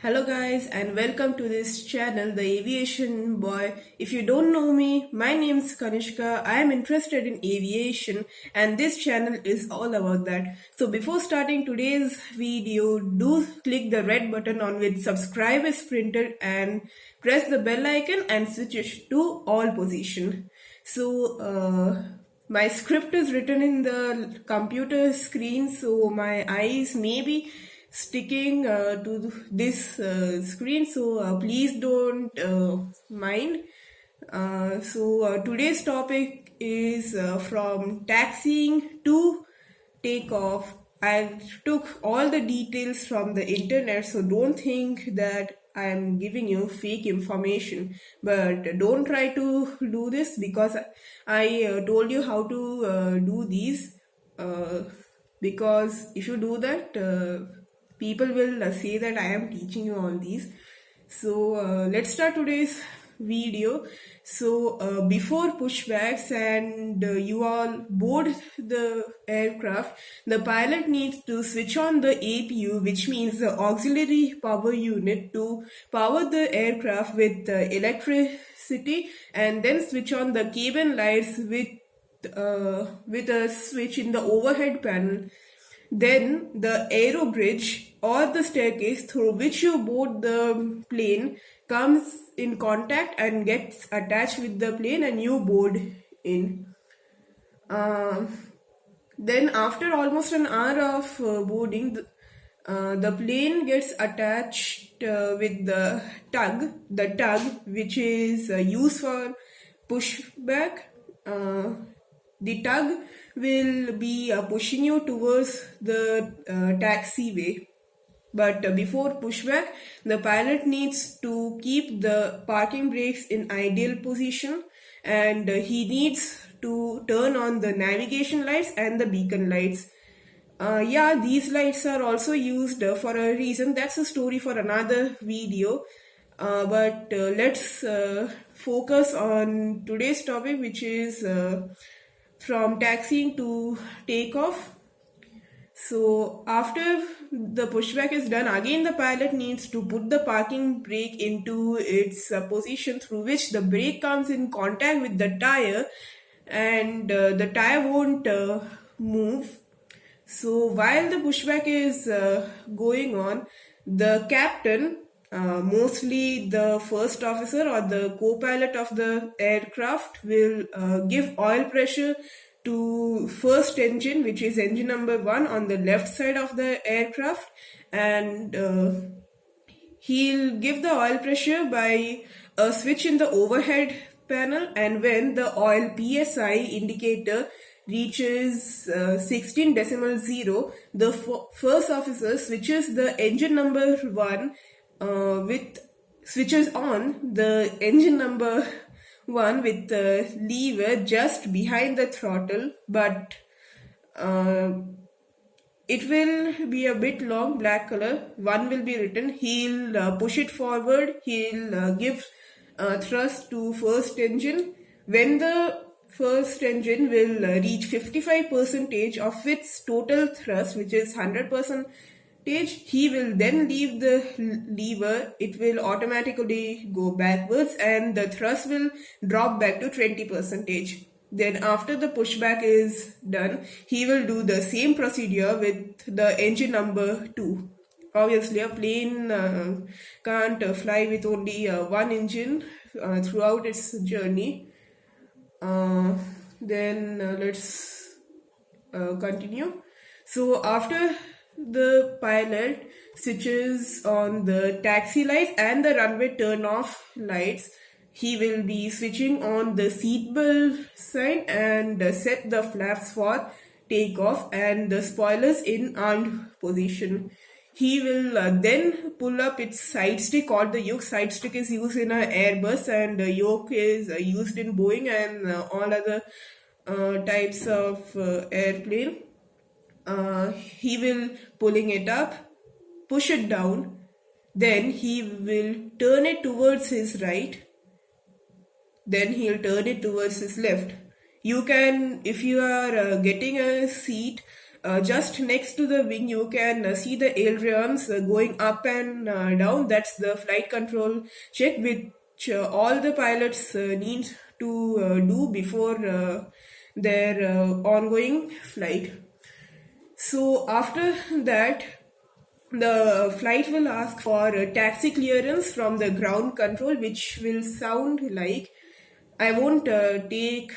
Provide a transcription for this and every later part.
Hello guys and welcome to this channel, The Aviation Boy. If you don't know me, my name is Kanishka. I am interested in aviation and this channel is all about that. So before starting today's video, do click the red button on which subscribe is printed and press the bell icon and switch it to all position. So my script is written in the computer screen, so my eyes may be sticking to this screen, so please don't mind. Today's topic is from taxiing to takeoff. I took all the details from the internet, so don't think that I'm giving you fake information. But don't try to do this because I told you how to do these. Because if you do that, people will say that I am teaching you all these. So let's start today's video. So before pushbacks and you all board the aircraft, the pilot needs to switch on the APU, which means the auxiliary power unit, to power the aircraft with electricity, and then switch on the cabin lights with a switch in the overhead panel. Then the aero bridge or the staircase through which you board the plane comes in contact and gets attached with the plane and you board in. Then after almost an hour of boarding, the plane gets attached with the tug which is used for pushback. The tug will be pushing you towards the taxiway. But before pushback, the pilot needs to keep the parking brakes in ideal position, and he needs to turn on the navigation lights and the beacon lights. These lights are also used for a reason. That's a story for another video. But let's focus on today's topic, which is from taxiing to takeoff. So after the pushback is done, again the pilot needs to put the parking brake into its position, through which the brake comes in contact with the tire and the tire won't move. So while the pushback is going on, the captain, mostly the first officer or the co-pilot of the aircraft, will give oil pressure to first engine, which is engine number 1 on the left side of the aircraft, and he'll give the oil pressure by a switch in the overhead panel, and when the oil PSI indicator reaches 16.0, the first officer switches the engine number 1 switches on the engine number 1 with the lever just behind the throttle, but it will be a bit long, black color. 1 will be written. He'll push it forward. He'll give thrust to first engine. When the first engine will reach 55% of its total thrust, which is 100%, he will then leave the lever. It will automatically go backwards and the thrust will drop back to 20%. Then after the pushback is done, he will do the same procedure with the engine number 2. Obviously, a plane can't fly with only one engine throughout its journey. Let's continue. So after the pilot switches on the taxi lights and the runway turn off lights, he will be switching on the seatbelt sign and set the flaps for takeoff and the spoilers in armed position. He will then pull up its side stick, called the yoke. Side stick is used in an Airbus and yoke is used in Boeing and all other types of airplane. He will pulling it up, push it down, then he will turn it towards his right, then he'll turn it towards his left. You can, if you are getting a seat just next to the wing, you can see the ailerons going up and down. That's the flight control check, which all the pilots need to do before their ongoing flight. So after that, the flight will ask for taxi clearance from the ground control, which will sound like, I won't take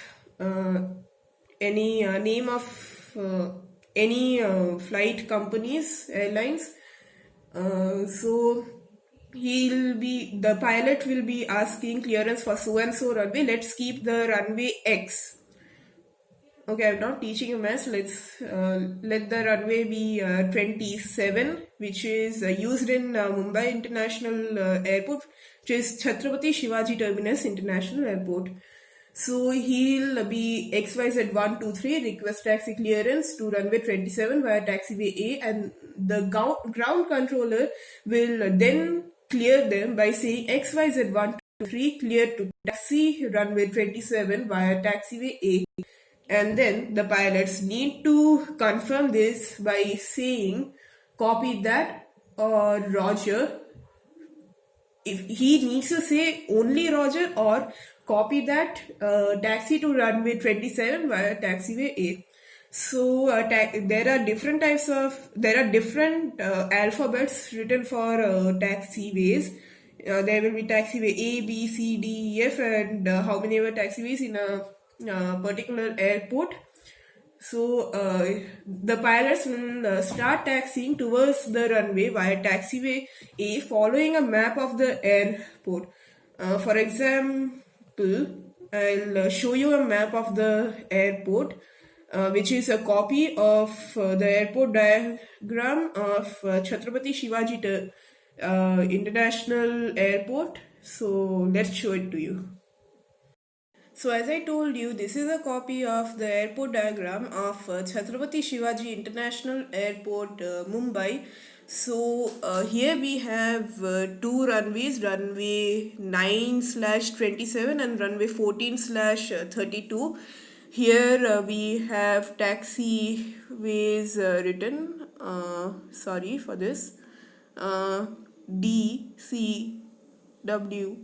any name of any flight companies, airlines. So the pilot will be asking clearance for so and so runway. Let's keep the runway X. Okay, I'm not teaching you maths. Let's let the runway be 27, which is used in Mumbai International Airport, which is Chhatrapati Shivaji Terminus International Airport. So he'll be XYZ123, request taxi clearance to runway 27 via taxiway A, and the ground controller will then clear them by saying XYZ123 cleared to taxi runway 27 via taxiway A. And then the pilots need to confirm this by saying copy that or Roger. If he needs to say only Roger or copy that, taxi to runway 27 via taxiway A. So there are different alphabets written for taxiways. There will be taxiway A, B, C, D, E, F, and how many ever taxiways in a particular airport. So the pilots will start taxiing towards the runway via taxiway A, following a map of the airport. For example, I'll show you a map of the airport, which is a copy of the airport diagram of Chhatrapati Shivaji International Airport. So let's show it to you. So as I told you, this is a copy of the airport diagram of Chhatrapati Shivaji International Airport, Mumbai. So here we have two runways, runway 9/27 and runway 14/32. Here we have taxiways written, sorry for this, D, C, W.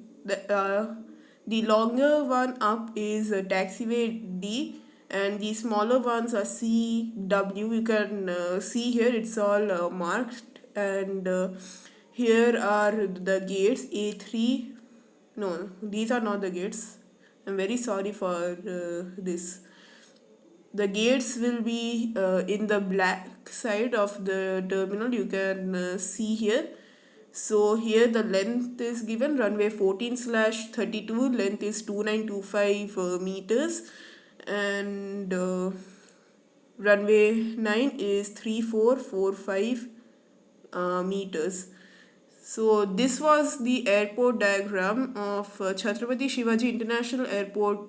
The longer one up is taxiway D, and the smaller ones are C, W. You can see here it's all marked, and here are the gates A3. No, these are not the gates. I'm very sorry for this. The gates will be in the black side of the terminal. You can see here. So here the length is given, runway 14/32, length is 2925 meters, and runway 9 is 3445 meters. So this was the airport diagram of Chhatrapati Shivaji International Airport,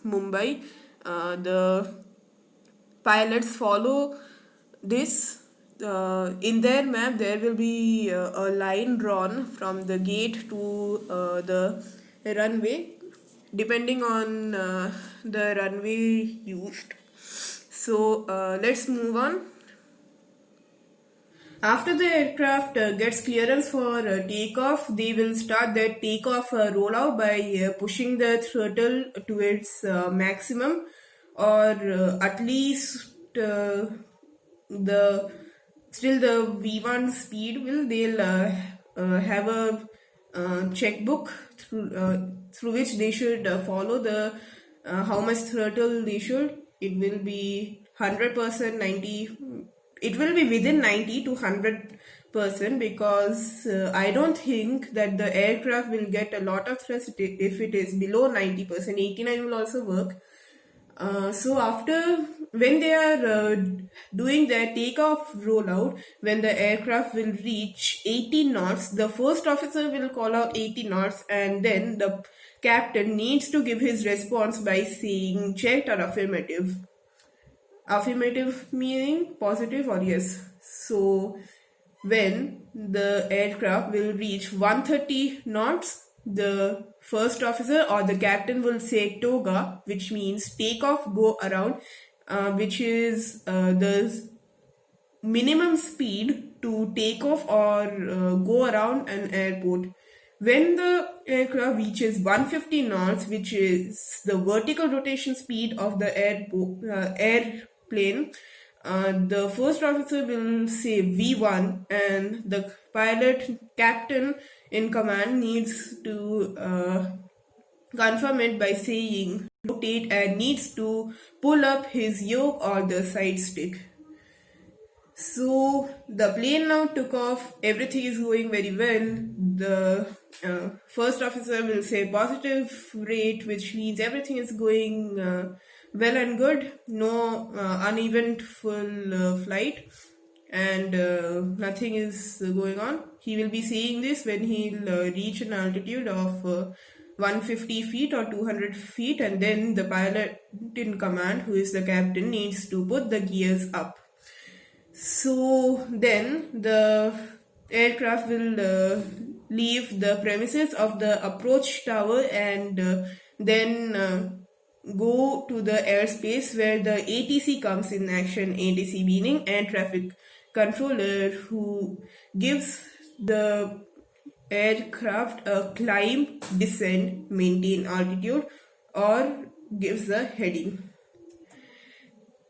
Mumbai. The pilots follow this. In their map, there will be a line drawn from the gate to the runway, depending on the runway used. So let's move on. After the aircraft gets clearance for takeoff, they will start their takeoff rollout by pushing the throttle to its maximum, or at least the V1 speed they'll have a checkbook through which they should follow the how much throttle they should. It will be 100%, 90. It will be within 90 to 100%, because I don't think that the aircraft will get a lot of thrust if it is below 90%. 89 will also work. So when they are doing their takeoff rollout, when the aircraft will reach 80 knots, the first officer will call out 80 knots, and then the captain needs to give his response by saying checked or affirmative. Affirmative meaning positive or yes. So when the aircraft will reach 130 knots, the first officer or the captain will say toga, which means take off, go around, which is the minimum speed to take off or go around an airport. When the aircraft reaches 150 knots, which is the vertical rotation speed of the airplane, the first officer will say V1, and the pilot captain in command needs to confirm it by saying rotate and needs to pull up his yoke or the side stick. So the plane now took off, everything is going very well. The first officer will say positive rate, which means everything is going well and good, no uneventful flight, and nothing is going on. He will be saying this when he'll reach an altitude of 150 feet or 200 feet, and then the pilot in command, who is the captain, needs to put the gears up. So then the aircraft will leave the premises of the approach tower and then go to the airspace where the ATC comes in action. ATC meaning air traffic controller, who gives the aircraft a climb, descend, maintain altitude, or gives the heading.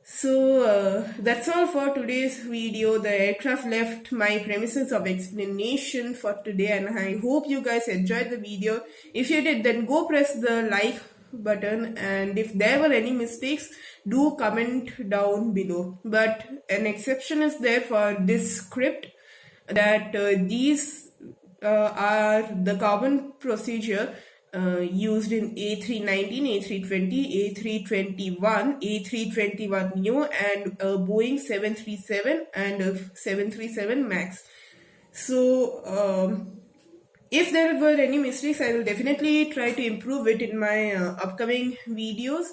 So that's all for today's video. The aircraft left my premises of explanation for today, and I hope you guys enjoyed the video. If you did, then go press the like button, and if there were any mistakes, do comment down below. But an exception is there for this script, that these are the common procedure used in A319, A320, A321, A321neo, and Boeing 737 and 737 MAX. So if there were any mistakes, I will definitely try to improve it in my upcoming videos.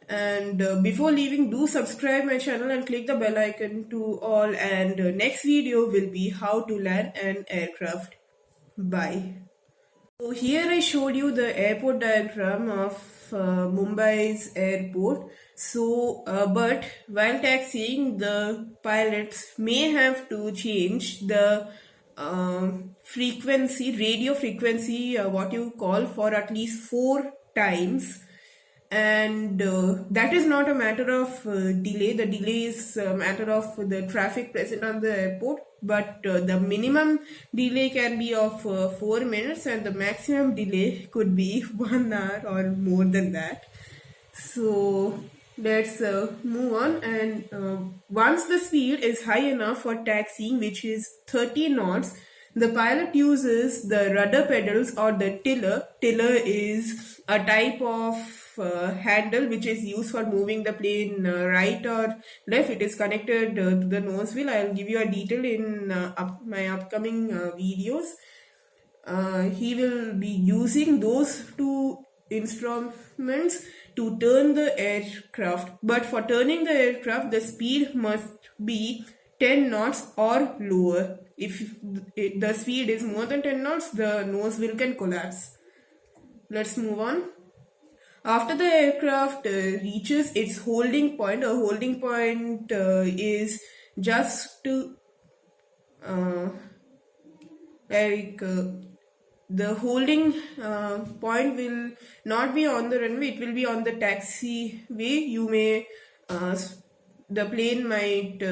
And before leaving, do subscribe my channel and click the bell icon to all. And next video will be how to land an aircraft. Bye. So here I showed you the airport diagram of Mumbai's airport. So, but while taxiing, the pilots may have to change the frequency, radio frequency, what you call, for at least 4 times. And that is not a matter of delay. The delay is a matter of the traffic present on the airport. But the minimum delay can be of 4 minutes, and the maximum delay could be 1 hour or more than that. So let's move on. And once the speed is high enough for taxiing, which is 30 knots, the pilot uses the rudder pedals or the tiller. Tiller is a type of handle which is used for moving the plane right or left. It is connected to the nose wheel. I will give you a detail in my upcoming videos. He will be using those 2 instruments to turn the aircraft. But for turning the aircraft, the speed must be 10 knots or lower. If the speed is more than 10 knots, the nose wheel can collapse. Let's move on. After the aircraft reaches its holding point, a holding point is just the holding point will not be on the runway, it will be on the taxiway. You may, the plane might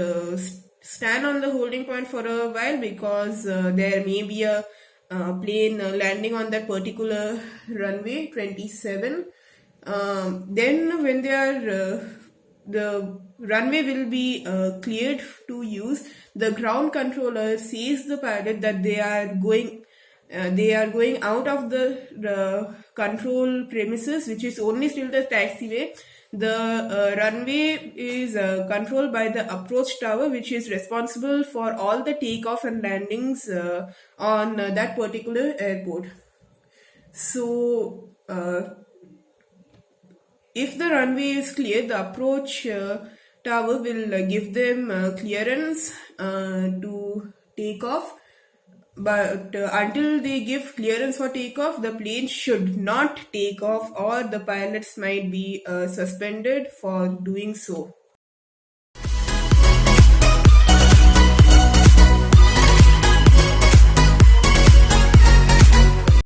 stand on the holding point for a while, because there may be a plane landing on that particular runway 27. Then when they are the runway will be cleared to use, the ground controller says the pilot that they are going out of the control premises, which is only still the taxiway. The runway is controlled by the approach tower, which is responsible for all the takeoff and landings on that particular airport. So if the runway is clear, the approach tower will give them clearance to take off. But until they give clearance for takeoff, the plane should not take off, or the pilots might be suspended for doing so.